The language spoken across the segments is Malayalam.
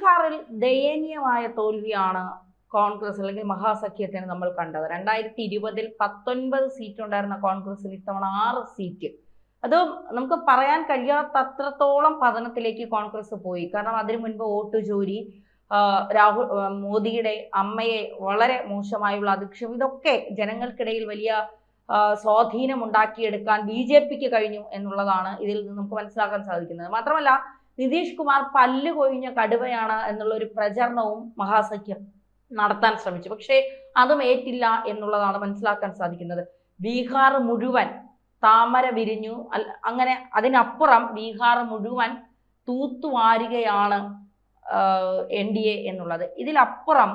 ബീഹാറിൽ ദയനീയമായ തോൽവിയാണ് കോൺഗ്രസ് അല്ലെങ്കിൽ മഹാസഖ്യത്തിന് നമ്മൾ കണ്ടത്. 2020 19 സീറ്റ് ഉണ്ടായിരുന്ന കോൺഗ്രസിൽ ഇത്തവണ 6 സീറ്റ്. അത് നമുക്ക് പറയാൻ കഴിയാത്തത്രത്തോളം പതനത്തിലേക്ക് കോൺഗ്രസ് പോയി. കാരണം അതിനു മുൻപ് വോട്ട് ചോരി, മോദിയുടെ അമ്മയെ വളരെ മോശമായുള്ള അധിക്ഷേപം, ഇതൊക്കെ ജനങ്ങൾക്കിടയിൽ വലിയ സ്വാധീനം ഉണ്ടാക്കിയെടുക്കാൻ BJPക്ക് കഴിഞ്ഞു എന്നുള്ളതാണ് ഇതിൽ നിന്ന് നമുക്ക് മനസ്സിലാക്കാൻ സാധിക്കുന്നത്. മാത്രമല്ല നിതീഷ് കുമാർ പല്ല് കൊഴിഞ്ഞ കടുവയാണ് എന്നുള്ള ഒരു പ്രചരണവും മഹാസഖ്യം നടത്താൻ ശ്രമിച്ചു. പക്ഷേ അതും ഏറ്റില്ല എന്നുള്ളതാണ് മനസ്സിലാക്കാൻ സാധിക്കുന്നത്. ബീഹാർ മുഴുവൻ താമര വിരിഞ്ഞു, അങ്ങനെ അതിനപ്പുറം ബീഹാർ മുഴുവൻ തൂത്തുവാരുകയാണ് NDA എന്നുള്ളത്. ഇതിലപ്പുറം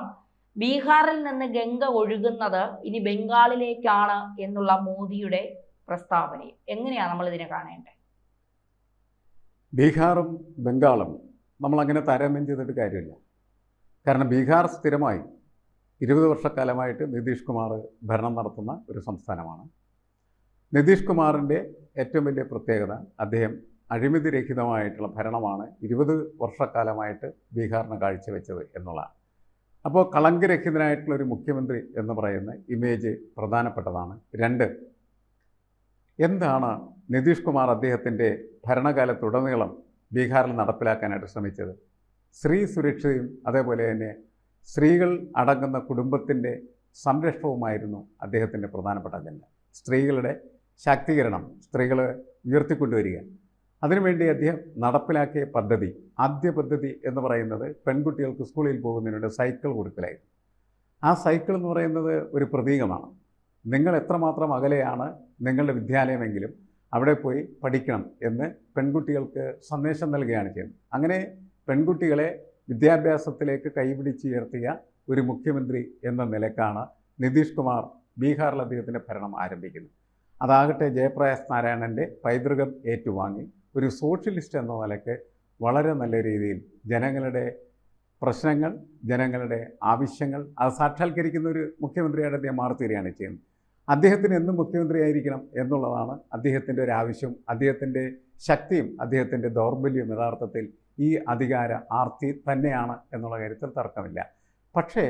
ബീഹാറിൽ നിന്ന് ഗംഗ ഒഴുകുന്നത് ഇനി ബംഗാളിലേക്കാണ് എന്നുള്ള മോദിയുടെ പ്രസ്താവനയും. എങ്ങനെയാണ് നമ്മൾ ഇതിനെ കാണേണ്ടത്? ബീഹാറും ബംഗാളും നമ്മളങ്ങനെ താരതമ്യം ചെയ്തിട്ട് കാര്യമില്ല. കാരണം ബീഹാർ സ്ഥിരമായി 20 വർഷക്കാലമായിട്ട് നിതീഷ് കുമാർ ഭരണം നടത്തുന്ന ഒരു സംസ്ഥാനമാണ്. നിതീഷ് കുമാറിൻ്റെ ഏറ്റവും വലിയ പ്രത്യേകത അദ്ദേഹം അഴിമതി രഹിതമായിട്ടുള്ള ഭരണമാണ് 20 വർഷക്കാലമായിട്ട് ബീഹാറിന് കാഴ്ചവെച്ചത് എന്നുള്ളതാണ്. അപ്പോൾ കളങ്കരഹിതനായിട്ടുള്ളൊരു മുഖ്യമന്ത്രി എന്ന് പറയുന്ന ഇമേജ് പ്രധാനപ്പെട്ടതാണ്. 2, എന്താണ് നിതീഷ് കുമാർ അദ്ദേഹത്തിൻ്റെ ഭരണകാലത്തുടനീളം ബീഹാറിൽ നടപ്പിലാക്കാനായിട്ട് ശ്രമിച്ചത്? സ്ത്രീ സുരക്ഷയും അതേപോലെ തന്നെ സ്ത്രീകൾ അടങ്ങുന്ന കുടുംബത്തിൻ്റെ സംരക്ഷണവുമായിരുന്നു അദ്ദേഹത്തിൻ്റെ പ്രധാനപ്പെട്ട അജണ്ട. സ്ത്രീകളുടെ ശാക്തീകരണം, സ്ത്രീകളെ ഉയർത്തിക്കൊണ്ടുവരിക, അതിനുവേണ്ടി അദ്ദേഹം നടപ്പിലാക്കിയ പദ്ധതി, ആദ്യ പദ്ധതി എന്ന് പറയുന്നത് പെൺകുട്ടികൾക്ക് സ്കൂളിൽ പോകുന്നതിനുവേണ്ടി സൈക്കിൾ കൊടുക്കലായിരുന്നു. ആ സൈക്കിൾ എന്ന് പറയുന്നത് ഒരു പ്രതീകമാണ്. നിങ്ങൾ എത്രമാത്രം അകലെയാണ് നിങ്ങളുടെ വിദ്യാലയമെങ്കിലും അവിടെ പോയി പഠിക്കണം എന്ന് പെൺകുട്ടികൾക്ക് സന്ദേശം നൽകുകയാണ് ചെയ്യുന്നത്. അങ്ങനെ പെൺകുട്ടികളെ വിദ്യാഭ്യാസത്തിലേക്ക് കൈപിടിച്ചുയർത്തിയ ഒരു മുഖ്യമന്ത്രി എന്ന നിലക്കാണ് നിതീഷ് കുമാർ ബീഹാറിൽ അദ്ദേഹത്തിൻ്റെ ഭരണം ആരംഭിക്കുന്നത്. അതാകട്ടെ ജയപ്രകാശ് നാരായണൻ്റെ പൈതൃകം ഏറ്റുവാങ്ങി ഒരു സോഷ്യലിസ്റ്റ് എന്ന നിലയ്ക്ക് വളരെ നല്ല രീതിയിൽ ജനങ്ങളുടെ പ്രശ്നങ്ങൾ, ജനങ്ങളുടെ ആവശ്യങ്ങൾ അത് സാക്ഷാത്കരിക്കുന്ന ഒരു മുഖ്യമന്ത്രിയായിട്ട് അദ്ദേഹം മാറിത്തീരുകയാണ് ചെയ്യുന്നത്. അദ്ദേഹത്തിന് എന്നും മുഖ്യമന്ത്രിയായിരിക്കണം എന്നുള്ളതാണ് അദ്ദേഹത്തിൻ്റെ ഒരു ആവശ്യം. അദ്ദേഹത്തിൻ്റെ ശക്തിയും അദ്ദേഹത്തിൻ്റെ ദൗർബല്യവും യഥാർത്ഥത്തിൽ ഈ അധികാര ആർത്തി തന്നെയാണ് എന്നുള്ള കാര്യത്തിൽ തർക്കമില്ല. പക്ഷേ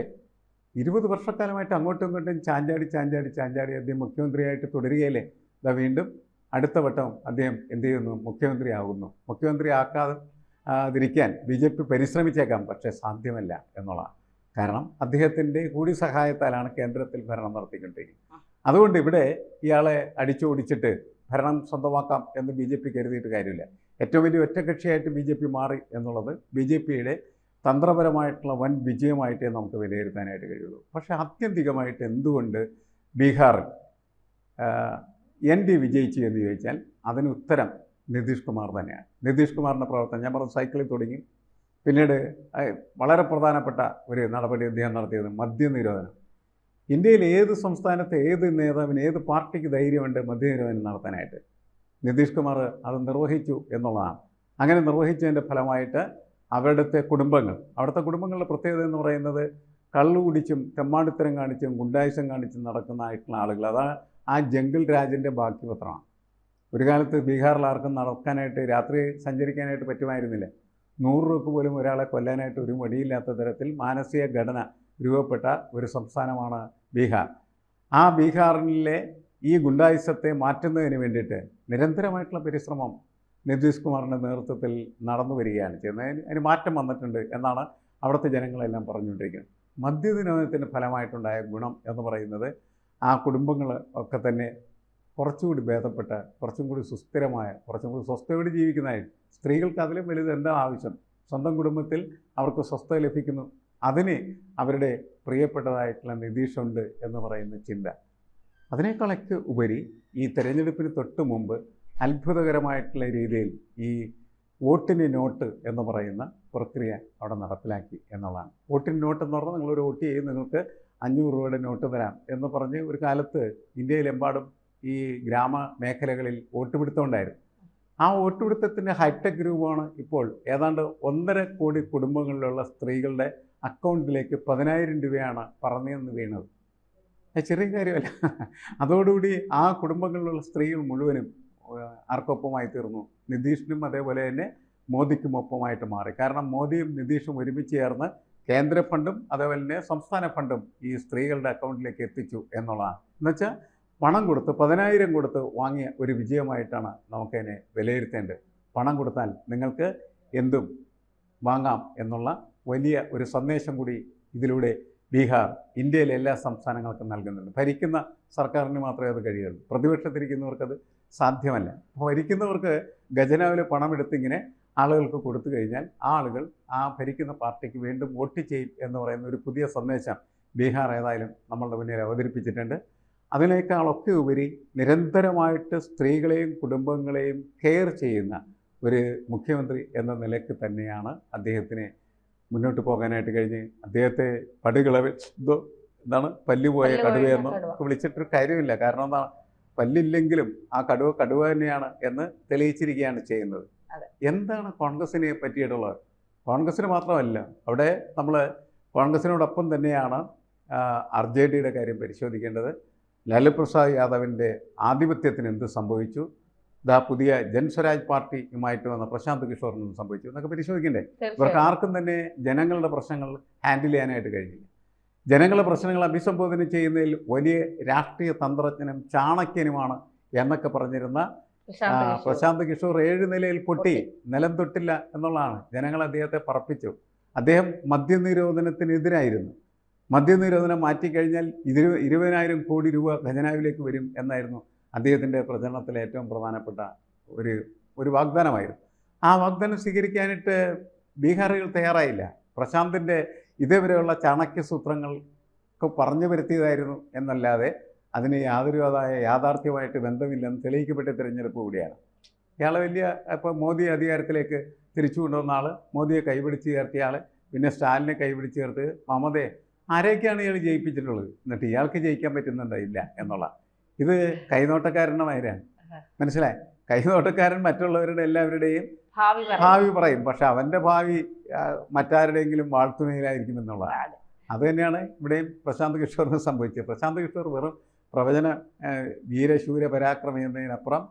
20 വർഷക്കാലമായിട്ട് അങ്ങോട്ടും ഇങ്ങോട്ടും ചാഞ്ചാടി അദ്ദേഹം മുഖ്യമന്ത്രിയായിട്ട് തുടരുകയല്ലേ. ഇതാ വീണ്ടും അടുത്ത വട്ടം അദ്ദേഹം എന്ത് ചെയ്യുന്നു? മുഖ്യമന്ത്രിയാകുന്നു. മുഖ്യമന്ത്രി ആക്കാതിരിക്കാൻ BJP പരിശ്രമിച്ചേക്കാം, പക്ഷേ സാധ്യമല്ല എന്നുള്ളതാണ്. കാരണം അദ്ദേഹത്തിൻ്റെ കൂടി സഹായത്താലാണ് കേന്ദ്രത്തിൽ ഭരണം നടത്തിക്കൊണ്ടിരിക്കുന്നത്. അതുകൊണ്ട് ഇവിടെ ഇയാളെ അടിച്ചോടിച്ചിട്ട് ഭരണം സ്വന്തമാക്കാം എന്ന് BJP കരുതിയിട്ട് കാര്യമില്ല. ഏറ്റവും വലിയ ഒറ്റകക്ഷിയായിട്ട് BJP മാറി എന്നുള്ളത് BJPയുടെ തന്ത്രപരമായിട്ടുള്ള വൻ വിജയമായിട്ടേ നമുക്ക് വിലയിരുത്താനായിട്ട് കഴിയുള്ളൂ. പക്ഷേ ആത്യന്തികമായിട്ട് എന്തുകൊണ്ട് ബീഹാറിൽ ND വിജയിച്ചു എന്ന് ചോദിച്ചാൽ അതിന് ഉത്തരം നിതീഷ് കുമാർ തന്നെയാണ്. നിതീഷ് കുമാറിൻ്റെ പ്രവർത്തനം ഞാൻ പറഞ്ഞു, സൈക്കിളിൽ തുടങ്ങി. പിന്നീട് വളരെ പ്രധാനപ്പെട്ട ഒരു നടപടി അദ്ദേഹം നടത്തിയത് മദ്യനിരോധനം. ഇന്ത്യയിൽ ഏത് സംസ്ഥാനത്ത് ഏത് നേതാവിന്, ഏത് പാർട്ടിക്ക് ധൈര്യമുണ്ട് മദ്യനിരോധനം നടത്താനായിട്ട്? നിതീഷ് കുമാർ അത് നിർവഹിച്ചു എന്നുള്ളതാണ്. അങ്ങനെ നിർവഹിച്ചതിൻ്റെ ഫലമായിട്ട് അവിടുത്തെ കുടുംബങ്ങളുടെ പ്രത്യേകത എന്ന് പറയുന്നത് കള്ളു കുടിച്ചും തെമ്മാടിത്തരം കാണിച്ചും ഗുണ്ടായുസം കാണിച്ചും നടക്കുന്നതായിട്ടുള്ള ആളുകൾ. അതാണ് ആ ജംഗിൾ രാജിൻ്റെ ബാക്കി പത്രമാണ്. ഒരു കാലത്ത് ബീഹാറിൽ ആർക്കും നടക്കാനായിട്ട്, രാത്രി സഞ്ചരിക്കാനായിട്ട് പറ്റുമായിരുന്നില്ല. 100 രൂപ പോലും ഒരാളെ കൊല്ലാനായിട്ട് ഒരു മടിയില്ലാത്ത തരത്തിൽ മാനസിക ഘടന രൂപപ്പെട്ട ഒരു സംസ്ഥാനമാണ് ബീഹാർ. ആ ബീഹാറിലെ ഈ ഗുണ്ടായുസത്തെ മാറ്റുന്നതിന് വേണ്ടിയിട്ട് നിരന്തരമായിട്ടുള്ള പരിശ്രമം നിതീഷ് കുമാറിൻ്റെ നേതൃത്വത്തിൽ നടന്നു വരികയാണ് ചെയ്യുന്നത്. അതിന് മാറ്റം വന്നിട്ടുണ്ട് എന്നാണ് അവിടുത്തെ ജനങ്ങളെല്ലാം പറഞ്ഞുകൊണ്ടിരിക്കുന്നത്. മദ്യനിരോധനത്തിൻ്റെ ഫലമായിട്ടുണ്ടായ ഗുണം എന്ന് പറയുന്നത് ആ കുടുംബങ്ങൾ ഒക്കെ തന്നെ കുറച്ചുകൂടി ഭേദപ്പെട്ട, കുറച്ചും കൂടി സുസ്ഥിരമായ, കുറച്ചും കൂടി സ്വസ്ഥയോടെ ജീവിക്കുന്നതായിട്ട്. സ്ത്രീകൾക്ക് അതിലും വലുത് എന്താണ് ആവശ്യം? സ്വന്തം കുടുംബത്തിൽ അവർക്ക് സ്വസ്ഥത ലഭിക്കുന്നു, അതിന് അവരുടെ പ്രിയപ്പെട്ടതായിട്ടുള്ള നിതീഷുണ്ട് എന്ന് പറയുന്ന ചിന്ത. അതിനേക്കാളൊക്കെ ഉപരി ഈ തെരഞ്ഞെടുപ്പിന് തൊട്ട് മുമ്പ് അത്ഭുതകരമായിട്ടുള്ള രീതിയിൽ ഈ വോട്ടിന് നോട്ട് എന്ന് പറയുന്ന പ്രക്രിയ അവിടെ നടപ്പിലാക്കി എന്നുള്ളതാണ്. വോട്ടിന് നോട്ട് എന്ന് പറഞ്ഞാൽ നിങ്ങളൊരു വോട്ട് ചെയ്യും, നിങ്ങൾക്ക് 500 രൂപയുടെ നോട്ട് തരാം എന്ന് പറഞ്ഞ് ഒരു കാലത്ത് ഇന്ത്യയിലെമ്പാടും ഈ ഗ്രാമമേഖലകളിൽ വോട്ട് പിടുത്തമുണ്ടായിരുന്നു. ആ വോട്ട് പിടുത്തത്തിൻ്റെ ഹൈടെക് രൂപമാണ് ഇപ്പോൾ ഏതാണ്ട് 1.5 കോടി കുടുംബങ്ങളിലുള്ള സ്ത്രീകളുടെ അക്കൗണ്ടിലേക്ക് 10,000 രൂപയാണ് പറന്ന് വീണത്. അത് ചെറിയ കാര്യമല്ല. അതോടുകൂടി ആ കുടുംബങ്ങളിലുള്ള സ്ത്രീകൾ മുഴുവനും ആർക്കൊപ്പമായി തീർന്നു? നിതീഷിനും അതേപോലെ തന്നെ മോദിക്കും ഒപ്പമായിട്ട് മാറി. കാരണം മോദിയും നിതീഷും ഒരുമിച്ച് ചേർന്ന് കേന്ദ്ര ഫണ്ടും അതേപോലെ തന്നെ സംസ്ഥാന ഫണ്ടും ഈ സ്ത്രീകളുടെ അക്കൗണ്ടിലേക്ക് എത്തിച്ചു എന്നുള്ളതാണ്. എന്നുവെച്ചാൽ പണം കൊടുത്ത് 10,000 കൊടുത്ത് വാങ്ങിയ ഒരു വിജയമായിട്ടാണ് നമുക്കതിനെ വിലയിരുത്തേണ്ടത്. പണം കൊടുത്താൽ നിങ്ങൾക്ക് എന്തും വാങ്ങാം എന്നുള്ള വലിയ ഒരു സന്ദേശം കൂടി ഇതിലൂടെ ബീഹാർ ഇന്ത്യയിലെ എല്ലാ സംസ്ഥാനങ്ങൾക്കും നൽകുന്നുണ്ട്. ഭരിക്കുന്ന സർക്കാരിന് മാത്രമേ അത് കഴിയുള്ളൂ, പ്രതിപക്ഷത്തിരിക്കുന്നവർക്കത് സാധ്യമല്ല. അപ്പോൾ ഭരിക്കുന്നവർക്ക് ഖജനാവിൽ പണമെടുത്തിങ്ങനെ ആളുകൾക്ക് കൊടുത്തു കഴിഞ്ഞാൽ ആളുകൾ ആ ഭരിക്കുന്ന പാർട്ടിക്ക് വീണ്ടും വോട്ട് ചെയ്യും എന്ന് പറയുന്ന ഒരു പുതിയ സന്ദേശം ബീഹാർ ഏതായാലും നമ്മളുടെ മുന്നിൽ അവതരിപ്പിച്ചിട്ടുണ്ട്. അതിനേക്കാളൊക്കെ ഉപരി നിരന്തരമായിട്ട് സ്ത്രീകളെയും കുടുംബങ്ങളെയും കെയർ ചെയ്യുന്ന ഒരു മുഖ്യമന്ത്രി എന്ന നിലയ്ക്ക് തന്നെയാണ് അദ്ദേഹത്തിന് മുന്നോട്ട് പോകാനായിട്ട് കഴിഞ്ഞ്. അദ്ദേഹത്തെ എന്താണ് പല്ലുപോയ കടുവയെന്നോ വിളിച്ചിട്ടൊരു കാര്യമില്ല. കാരണം എന്താണ്, പല്ലില്ലെങ്കിലും ആ കടുവ തന്നെയാണ് എന്ന് തെളിയിച്ചിരിക്കുകയാണ് ചെയ്യുന്നത്. എന്താണ് കോൺഗ്രസിനെ പറ്റിയിട്ടുള്ളത്? കോൺഗ്രസ്സിന് മാത്രമല്ല, അവിടെ നമ്മൾ കോൺഗ്രസിനോടൊപ്പം തന്നെയാണ് RJDയുടെ കാര്യം പരിശോധിക്കേണ്ടത്. ലാലു പ്രസാദ് യാദവിൻ്റെ ആധിപത്യത്തിന് എന്ത് സംഭവിച്ചു, പുതിയ ജൻസ്വരാജ് പാർട്ടിയുമായിട്ട് വന്ന പ്രശാന്ത് കിഷോറിന് എന്ത് സംഭവിച്ചു എന്നൊക്കെ പരിശോധിക്കണ്ടേ? ഇവർക്ക് ആർക്കും തന്നെ ജനങ്ങളുടെ പ്രശ്നങ്ങൾ ഹാൻഡിൽ ചെയ്യാനായിട്ട് കഴിഞ്ഞില്ല. ജനങ്ങളുടെ പ്രശ്നങ്ങൾ അഭിസംബോധന ചെയ്യുന്നതിൽ വലിയ രാഷ്ട്രീയ തന്ത്രജ്ഞനും ചാണക്യനുമാണ് എന്നൊക്കെ പറഞ്ഞിരുന്ന പ്രശാന്ത് കിഷോർ 7 നിലയിൽ പൊട്ടി, നിലം തൊട്ടില്ല എന്നുള്ളതാണ്. ജനങ്ങൾ അദ്ദേഹത്തെ പറപ്പിച്ചു. അദ്ദേഹം മദ്യനിരോധനത്തിനെതിരായിരുന്നു. മദ്യനിരോധനം മാറ്റിക്കഴിഞ്ഞാൽ 20,000 കോടി രൂപ ഖജനാവിലേക്ക് വരും എന്നായിരുന്നു അദ്ദേഹത്തിൻ്റെ പ്രചരണത്തിലെ ഏറ്റവും പ്രധാനപ്പെട്ട ഒരു വാഗ്ദാനമായിരുന്നു. ആ വാഗ്ദാനം സ്വീകരിക്കാനായിട്ട് ബീഹാറികൾ തയ്യാറായില്ല. പ്രശാന്തിൻ്റെ ഇതേവരെയുള്ള ചാണക്യസൂത്രങ്ങൾക്ക് പറഞ്ഞു വരുത്തിയതായിരുന്നു എന്നല്ലാതെ അതിന് യാതൊരുവിധമായ യാഥാർത്ഥ്യമായിട്ട് ബന്ധമില്ലെന്ന് തെളിയിക്കപ്പെട്ട തിരഞ്ഞെടുപ്പ് കൂടിയാണ്. ഇയാൾ വലിയ ഇപ്പോൾ മോദി അധികാരത്തിലേക്ക് തിരിച്ചു കൊണ്ടുവന്ന ആൾ, മോദിയെ കൈപിടിച്ച് ചേർത്തിയ ആൾ, പിന്നെ സ്റ്റാലിനെ കൈപിടിച്ച് ചേർത്ത് മമതയെ ആരെയൊക്കെയാണ് ഇയാൾ ജയിപ്പിച്ചിട്ടുള്ളത്? എന്നിട്ട് ഇയാൾക്ക് ജയിക്കാൻ പറ്റുന്നുണ്ടോ? ഇല്ല എന്നുള്ള ഇത് കൈനോട്ടക്കാരൻ്റെ മാതിരിയാണ്. മനസ്സിലായി? കൈനോട്ടക്കാരൻ മറ്റുള്ളവരുടെ എല്ലാവരുടെയും ഭാവി പറയും, പക്ഷെ അവൻ്റെ ഭാവി മറ്റാരുടെയെങ്കിലും വാഴ്ത്തുമയിലായിരിക്കും എന്നുള്ളതാണ്. അതുതന്നെയാണ് ഇവിടെയും പ്രശാന്ത് കിഷോറിന് സംഭവിച്ചത്. പ്രശാന്ത് കിഷോർ വെറും പ്രവചന വീരശൂര പരാക്രമി എന്നതിനപ്പുറം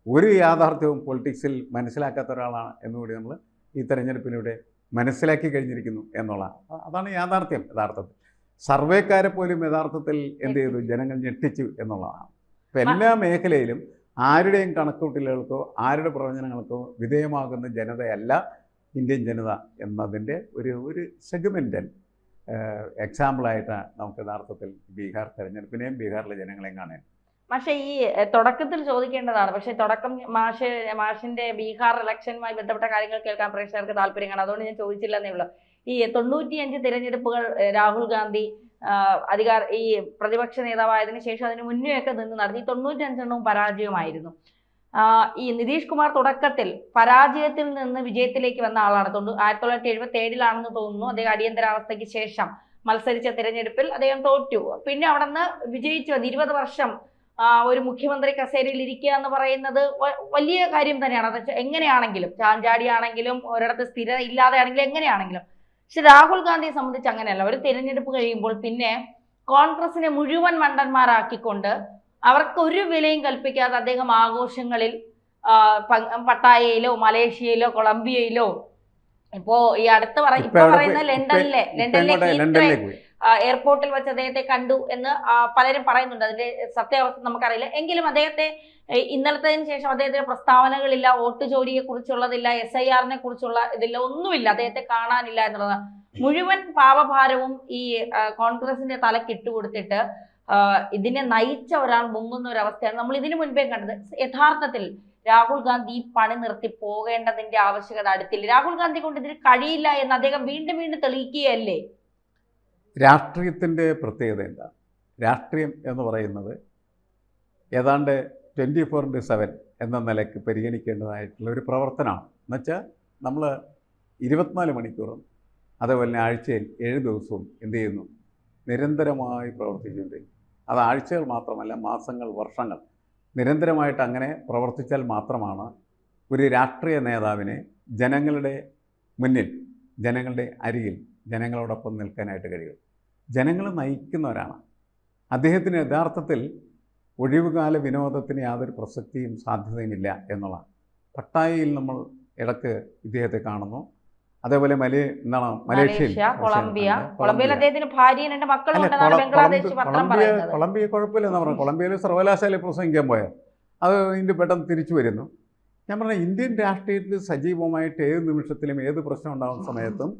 ഒരു യാഥാർത്ഥ്യവും പൊളിറ്റിക്സിൽ മനസ്സിലാക്കാത്ത ഒരാളാണ് എന്നുകൂടി നമ്മൾ ഈ തെരഞ്ഞെടുപ്പിലൂടെ മനസ്സിലാക്കി കഴിഞ്ഞിരിക്കുന്നു എന്നുള്ളതാണ്. അതാണ് യാഥാർത്ഥ്യം. യഥാർത്ഥത്തിൽ സർവേക്കാരെ പോലും യഥാർത്ഥത്തിൽ എന്ത് ചെയ്തു? ജനങ്ങൾ ഞെട്ടിച്ചു എന്നുള്ളതാണ്. ഇപ്പം എല്ലാ മേഖലയിലും ആരുടെയും കണക്കൂട്ടലുകൾക്കോ ആരുടെ പ്രവചനങ്ങൾക്കോ വിധേയമാകുന്ന ജനതയല്ല ഇന്ത്യൻ ജനത എന്നതിൻ്റെ ഒരു സെഗ്മെൻ്റൽ എക്സാമ്പിളായിട്ടാണ് നമുക്ക് യഥാർത്ഥത്തിൽ ബീഹാർ തെരഞ്ഞെടുപ്പിനെയും ബീഹാറിലെ ജനങ്ങളെയും കാണാൻ. പക്ഷേ ഈ തുടക്കത്തിൽ ചോദിക്കേണ്ടതാണ്. പക്ഷേ തുടക്കം മാഷിന്റെ ബീഹാർ ഇലക്ഷനുമായി ബന്ധപ്പെട്ട കാര്യങ്ങൾ കേൾക്കാൻ പ്രേക്ഷകർക്ക് താല്പര്യം കാണും. അതുകൊണ്ട് ഞാൻ ചോദിച്ചില്ലെന്നേ ഉള്ളൂ. ഈ 95 തിരഞ്ഞെടുപ്പുകൾ രാഹുൽ ഗാന്ധി ഈ പ്രതിപക്ഷ നേതാവായതിനു ശേഷം അതിന് മുന്നേയൊക്കെ നിന്ന് നടത്തി 95 പരാജയമായിരുന്നു. ഈ നിതീഷ് കുമാർ തുടക്കത്തിൽ പരാജയത്തിൽ നിന്ന് വിജയത്തിലേക്ക് വന്ന ആളാണ്. 1977 തോന്നുന്നു. അദ്ദേഹം അടിയന്തരാവസ്ഥയ്ക്ക് ശേഷം മത്സരിച്ച തിരഞ്ഞെടുപ്പിൽ അദ്ദേഹം തോറ്റു. പിന്നെ അവിടെ നിന്ന് വിജയിച്ചു വന്നു. 20 വർഷം ഒരു മുഖ്യമന്ത്രി കസേരയിൽ ഇരിക്കുക എന്ന് പറയുന്നത് വലിയ കാര്യം തന്നെയാണ്. അത് എങ്ങനെയാണെങ്കിലും, ചാഞ്ചാടിയാണെങ്കിലും ഒരിടത്ത് സ്ഥിരത ഇല്ലാതെ ആണെങ്കിലും എങ്ങനെയാണെങ്കിലും. പക്ഷെ രാഹുൽ ഗാന്ധിയെ സംബന്ധിച്ച് അങ്ങനെയല്ല. ഒരു തിരഞ്ഞെടുപ്പ് കഴിയുമ്പോൾ പിന്നെ കോൺഗ്രസിനെ മുഴുവൻ മണ്ടന്മാരാക്കിക്കൊണ്ട് അവർക്ക് ഒരു വിലയും കൽപ്പിക്കാതെ അദ്ദേഹം ആഘോഷങ്ങളിൽ പട്ടായയിലോ മലേഷ്യയിലോ കൊളംബിയയിലോ ഇപ്പോ ഈ അടുത്ത് പറയുന്ന ലണ്ടനിലെ എയർപോർട്ടിൽ വെച്ച് അദ്ദേഹത്തെ കണ്ടു എന്ന് പലരും പറയുന്നുണ്ട്. അതിന്റെ സത്യാവസ്ഥ നമുക്കറിയില്ല. എങ്കിലും അദ്ദേഹത്തെ ഇന്നലത്തതിന് ശേഷം അദ്ദേഹത്തിന്റെ പ്രസ്താവനകളില്ല, വോട്ട് ചോരിയെ കുറിച്ചുള്ളതില്ല, SIR-നെ കുറിച്ചുള്ള ഇതില്ല, ഒന്നുമില്ല. അദ്ദേഹത്തെ കാണാനില്ല എന്നുള്ളതാണ്. മുഴുവൻ പാപഭാരവും ഈ കോൺഗ്രസിന്റെ തലക്കിട്ടുകൊടുത്തിട്ട് ഇതിനെ നയിച്ച ഒരാൾ മുങ്ങുന്ന ഒരു അവസ്ഥയാണ് നമ്മൾ ഇതിനു മുൻപേ കണ്ടത്. യഥാർത്ഥത്തിൽ രാഹുൽ ഗാന്ധി പണി നിർത്തി പോകേണ്ടതിന്റെ ആവശ്യകത അടുത്തില്ല. രാഹുൽ ഗാന്ധി കൊണ്ട് ഇതിന് കഴിയില്ല എന്ന് അദ്ദേഹം വീണ്ടും വീണ്ടും തെളിയിക്കുകയല്ലേ? രാഷ്ട്രീയത്തിൻ്റെ പ്രത്യേകത എന്താ? രാഷ്ട്രീയം എന്ന് പറയുന്നത് ഏതാണ്ട് 24/7 എന്ന നിലയ്ക്ക് പരിഗണിക്കേണ്ടതായിട്ടുള്ള ഒരു പ്രവർത്തനമാണ്. എന്നുവെച്ചാൽ നമ്മൾ 24 മണിക്കൂറും അതേപോലെ തന്നെ ആഴ്ചയിൽ 7 ദിവസവും എന്ത് ചെയ്യുന്നു? നിരന്തരമായി പ്രവർത്തിച്ചുകൊണ്ടിരിക്കും. അത് ആഴ്ചകൾ മാത്രമല്ല, മാസങ്ങൾ, വർഷങ്ങൾ നിരന്തരമായിട്ട് അങ്ങനെ പ്രവർത്തിച്ചാൽ മാത്രമാണ് ഒരു രാഷ്ട്രീയ നേതാവിനെ ജനങ്ങളുടെ മുന്നിൽ, ജനങ്ങളുടെ അരികിൽ, ജനങ്ങളോടൊപ്പം നിൽക്കാനായിട്ട് കഴിയും. ജനങ്ങൾ നയിക്കുന്നവരാണ്. അദ്ദേഹത്തിന് യഥാർത്ഥത്തിൽ ഒഴിവുകാല വിനോദത്തിന് യാതൊരു പ്രസക്തിയും സാധ്യതയുമില്ല എന്നുള്ളതാണ്. പട്ടായയിൽ നമ്മൾ ഇടക്ക് ഇദ്ദേഹത്തെ കാണുന്നു. അതേപോലെ മലേഷ്യയിൽ കൊളംബിയയിൽ അദ്ദേഹത്തിന് ഭാര്യയും 2 മക്കളും ഉണ്ടെന്നാണ് ബംഗ്ലാദേശ് പത്രം പറയുന്നത്. കൊളംബിയ കുഴപ്പമില്ലെന്ന് പറഞ്ഞു. കൊളംബിയയിൽ സർവകലാശാലയിൽ പ്രസംഗിക്കാൻ പോയ അത് ഇന്ത്യ പെട്ടെന്ന് തിരിച്ചു വരുന്നു. ഞാൻ പറഞ്ഞ ഇന്ത്യൻ രാഷ്ട്രീയത്തിൽ സജീവമായിട്ട് ഏത് നിമിഷത്തിലും ഏത് പ്രശ്നം ഉണ്ടാകുന്ന സമയത്തും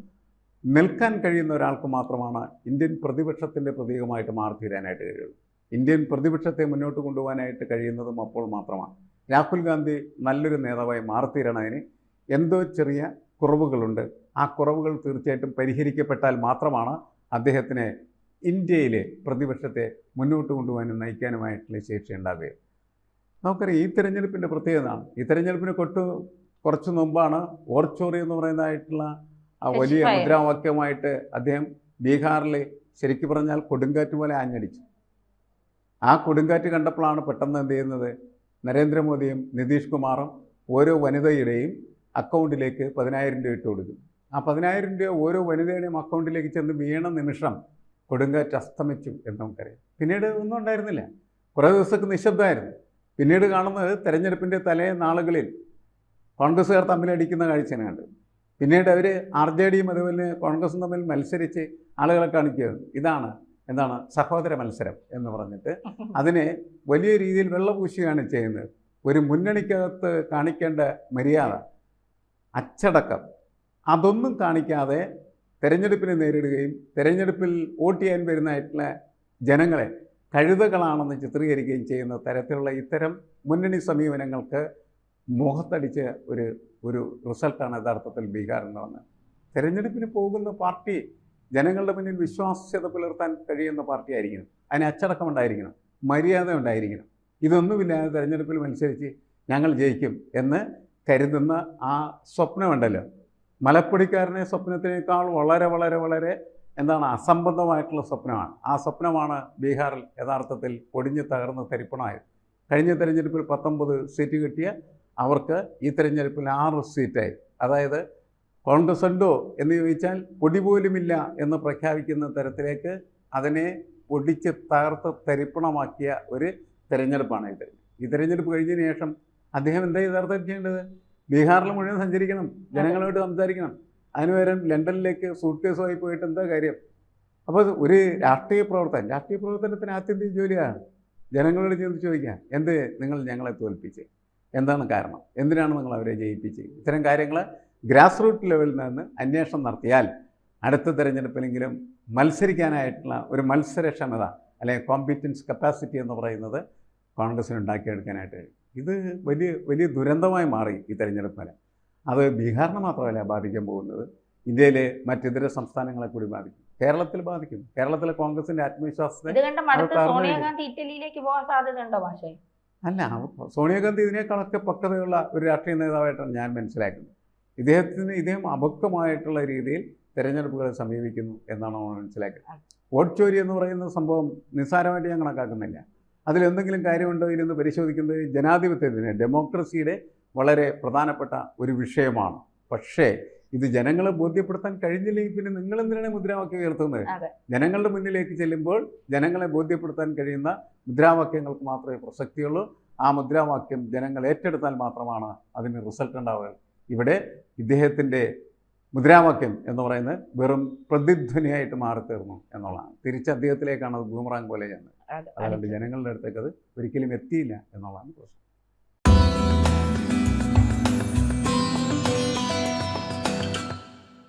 നിൽക്കാൻ കഴിയുന്ന ഒരാൾക്ക് മാത്രമാണ് ഇന്ത്യൻ പ്രതിപക്ഷത്തിൻ്റെ പ്രതീകമായിട്ട് മാറിത്തീരാനായിട്ട് കഴിയുള്ളൂ. ഇന്ത്യൻ പ്രതിപക്ഷത്തെ മുന്നോട്ട് കൊണ്ടുപോകാനായിട്ട് കഴിയുന്നതും അപ്പോൾ മാത്രമാണ്. രാഹുൽ ഗാന്ധി നല്ലൊരു നേതാവായി മാറിത്തീരണതിന് എന്തോ ചെറിയ കുറവുകളുണ്ട്. ആ കുറവുകൾ തീർച്ചയായിട്ടും പരിഹരിക്കപ്പെട്ടാൽ മാത്രമാണ് അദ്ദേഹത്തിന് ഇന്ത്യയിലെ പ്രതിപക്ഷത്തെ മുന്നോട്ട് കൊണ്ടുപോകാനും നയിക്കാനുമായിട്ടുള്ള ശേഷി ഉണ്ടാവുക. നമുക്കറിയാം ഈ തിരഞ്ഞെടുപ്പിൻ്റെ പ്രത്യേകതയാണ്. ഈ തിരഞ്ഞെടുപ്പിന് കുറച്ച് മുമ്പാണ് ഓർച്ചോറി എന്ന് പറയുന്നതായിട്ടുള്ള ആ വലിയ മുദ്രാവാക്യമായിട്ട് അദ്ദേഹം ബീഹാറിൽ ശരിക്കും പറഞ്ഞാൽ കൊടുങ്കാറ്റ് പോലെ ആഞ്ഞടിച്ചു. ആ കൊടുങ്കാറ്റ് കണ്ടപ്പോഴാണ് പെട്ടെന്ന് എന്ത് ചെയ്യുന്നത്, നരേന്ദ്രമോദിയും നിതീഷ് കുമാറും ഓരോ വനിതയുടെയും അക്കൗണ്ടിലേക്ക് 10,000 രൂപ ഇട്ട് കൊടുക്കും. ആ 10,000 രൂപ ഓരോ വനിതയുടെയും അക്കൗണ്ടിലേക്ക് ചെന്ന് വീണ നിമിഷം കൊടുങ്കാറ്റ് അസ്തമിച്ചു എന്ന് നമുക്കറിയാം. പിന്നീട് ഒന്നും ഉണ്ടായിരുന്നില്ല. കുറേ ദിവസത്തേക്ക് നിശബ്ദമായിരുന്നു. പിന്നീട് കാണുന്നത് തെരഞ്ഞെടുപ്പിൻ്റെ തലേ നാളുകളിൽ കോൺഗ്രസ്സുകാർ തമ്മിലടിക്കുന്ന കാഴ്ചയാണ് കണ്ടത്. പിന്നീട് അവർ RJDയും അതുപോലെ കോൺഗ്രസും തമ്മിൽ മത്സരിച്ച് ആളുകളെ കാണിക്കുകയാണ്. എന്താണ് സഹോദര മത്സരം എന്ന് പറഞ്ഞിട്ട് അതിനെ വലിയ രീതിയിൽ വെള്ളപൂശുകയാണ് ചെയ്യുന്നത്. ഒരു മുന്നണിക്കകത്ത് കാണിക്കേണ്ട മര്യാദ, അച്ചടക്കം, അതൊന്നും കാണിക്കാതെ തെരഞ്ഞെടുപ്പിനെ നേരിടുകയും തെരഞ്ഞെടുപ്പിൽ വോട്ട് ചെയ്യാൻ വരുന്നതായിട്ടുള്ള ജനങ്ങളെ കഴുതകളാണെന്ന് ചിത്രീകരിക്കുകയും ചെയ്യുന്ന തരത്തിലുള്ള ഇത്തരം മുന്നണി സമീപനങ്ങൾക്ക് മുഖത്തടിച്ച ഒരു റിസൾട്ടാണ് യഥാർത്ഥത്തിൽ ബീഹാറിൽ നിന്ന് വന്നത്. തെരഞ്ഞെടുപ്പിന് പോകുന്ന പാർട്ടി ജനങ്ങളുടെ മുന്നിൽ വിശ്വാസ്യത പുലർത്താൻ കഴിയുന്ന പാർട്ടി ആയിരിക്കണം. അതിന് അച്ചടക്കം ഉണ്ടായിരിക്കണം, മര്യാദ ഉണ്ടായിരിക്കണം. ഇതൊന്നുമില്ലാതെ തെരഞ്ഞെടുപ്പിൽ മത്സരിച്ച് ഞങ്ങൾ ജയിക്കും എന്ന് കരുതുന്ന ആ സ്വപ്നമുണ്ടല്ലോ, മലപ്പൊടിക്കാരനെ സ്വപ്നത്തിനേക്കാൾ വളരെ വളരെ വളരെ അസംബന്ധമായിട്ടുള്ള സ്വപ്നമാണ്. ആ സ്വപ്നമാണ് ബീഹാറിൽ യഥാർത്ഥത്തിൽ പൊടിഞ്ഞ് തകർന്ന് തരിപ്പണമായത്. കഴിഞ്ഞ തെരഞ്ഞെടുപ്പിൽ 19 സീറ്റ് കിട്ടിയ അവർക്ക് ഈ തെരഞ്ഞെടുപ്പിൽ 6 സീറ്റായി. അതായത് കോൺഗ്രസ് ഉണ്ടോ എന്ന് ചോദിച്ചാൽ പൊടി പോലുമില്ല എന്ന് പ്രഖ്യാപിക്കുന്ന തരത്തിലേക്ക് അതിനെ പൊടിച്ച് തകർത്ത് തരിപ്പണമാക്കിയ ഒരു തെരഞ്ഞെടുപ്പാണ് ഇത്. ഈ തെരഞ്ഞെടുപ്പ് കഴിഞ്ഞതിന് ശേഷം അദ്ദേഹം എന്താ യഥാർത്ഥം ചെയ്യേണ്ടത്? ബീഹാറിൽ മുഴുവൻ സഞ്ചരിക്കണം, ജനങ്ങളോട് സംസാരിക്കണം. അതിനുപകരം ലണ്ടനിലേക്ക് സൂട്ട് കേസുമായി പോയിട്ട് എന്താ കാര്യം? അപ്പോൾ ഒരു രാഷ്ട്രീയ പ്രവർത്തനത്തിന് ആത്യന്തിക ജോലിയാണ് ജനങ്ങളോട് ചെന്ന് ചോദിക്കാൻ, എന്ത് നിങ്ങൾ ഞങ്ങളെ തോൽപ്പിച്ച്, എന്താണ് കാരണം, എന്തിനാണ് നിങ്ങൾ അവരെ ജയിപ്പിച്ച്? ഇത്തരം കാര്യങ്ങൾ ഗ്രാസ് റൂട്ട് ലെവലിൽ നിന്ന് അന്വേഷണം നടത്തിയാൽ അടുത്ത തെരഞ്ഞെടുപ്പിലെങ്കിലും മത്സരിക്കാനായിട്ടുള്ള ഒരു മത്സരക്ഷമത അല്ലെങ്കിൽ കോമ്പീറ്റൻസ് കപ്പാസിറ്റി എന്ന് പറയുന്നത് കോൺഗ്രസ്സിന് ഉണ്ടാക്കിയെടുക്കാനായിട്ട് കഴിയും. ഇത് വലിയ ദുരന്തമായി മാറി ഈ തെരഞ്ഞെടുപ്പ് ഫലം. അത് ബീഹാറിനെ മാത്രമല്ല ബാധിക്കാൻ പോകുന്നത്, ഇന്ത്യയിലെ മറ്റിതര സംസ്ഥാനങ്ങളെ കൂടി ബാധിക്കും, കേരളത്തിൽ ബാധിക്കും. കേരളത്തിലെ കോൺഗ്രസിൻ്റെ ആത്മവിശ്വാസത്തെ ഇറ്റലിയിലേക്ക് പോകാൻ സാധ്യതയുണ്ടോ? പക്ഷേ അല്ല, സോണിയാഗാന്ധി ഇതിനേക്കാളൊക്കെ പക്വതയുള്ള ഒരു രാഷ്ട്രീയ നേതാവായിട്ടാണ് ഞാൻ മനസ്സിലാക്കുന്നത്. ഇദ്ദേഹം അപക്വമായിട്ടുള്ള രീതിയിൽ തെരഞ്ഞെടുപ്പുകളെ സമീപിക്കുന്നു എന്നാണ് നമ്മൾ മനസ്സിലാക്കുന്നത്. വോട്ട് ചോരി എന്ന് പറയുന്ന സംഭവം നിസ്സാരമായിട്ട് ഞാൻ കണക്കാക്കുന്നില്ല. അതിലെന്തെങ്കിലും കാര്യമുണ്ടോ ഇല്ലെന്ന് പരിശോധിക്കുന്നത് ജനാധിപത്യത്തിന്, ഡെമോക്രസിയുടെ വളരെ പ്രധാനപ്പെട്ട ഒരു വിഷയമാണ്. പക്ഷേ ഇത് ജനങ്ങളെ ബോധ്യപ്പെടുത്താൻ കഴിഞ്ഞില്ലെങ്കിൽ പിന്നെ നിങ്ങളെന്തിനാണ് മുദ്രാവാക്യം ഉയർത്തുന്നത്? ജനങ്ങളുടെ മുന്നിലേക്ക് ചെല്ലുമ്പോൾ ജനങ്ങളെ ബോധ്യപ്പെടുത്താൻ കഴിയുന്ന മുദ്രാവാക്യങ്ങൾക്ക് മാത്രമേ പ്രസക്തിയുള്ളൂ. ആ മുദ്രാവാക്യം ജനങ്ങൾ ഏറ്റെടുത്താൽ മാത്രമാണ് അതിന് റിസൾട്ട് ഉണ്ടാവുക. ഇവിടെ ഇദ്ദേഹത്തിൻ്റെ മുദ്രാവാക്യം എന്ന് പറയുന്നത് വെറും പ്രതിധ്വനിയായിട്ട് മാറിത്തീർന്നു എന്നുള്ളതാണ്. തിരിച്ച് അദ്ദേഹത്തിലേക്കാണ് അത് ബൂമറാങ് പോലെ ചെന്നത്. അതുകൊണ്ട് ജനങ്ങളുടെ അടുത്തേക്ക് അത് ഒരിക്കലും എത്തിയില്ല എന്നുള്ളതാണ് പ്രശ്നം.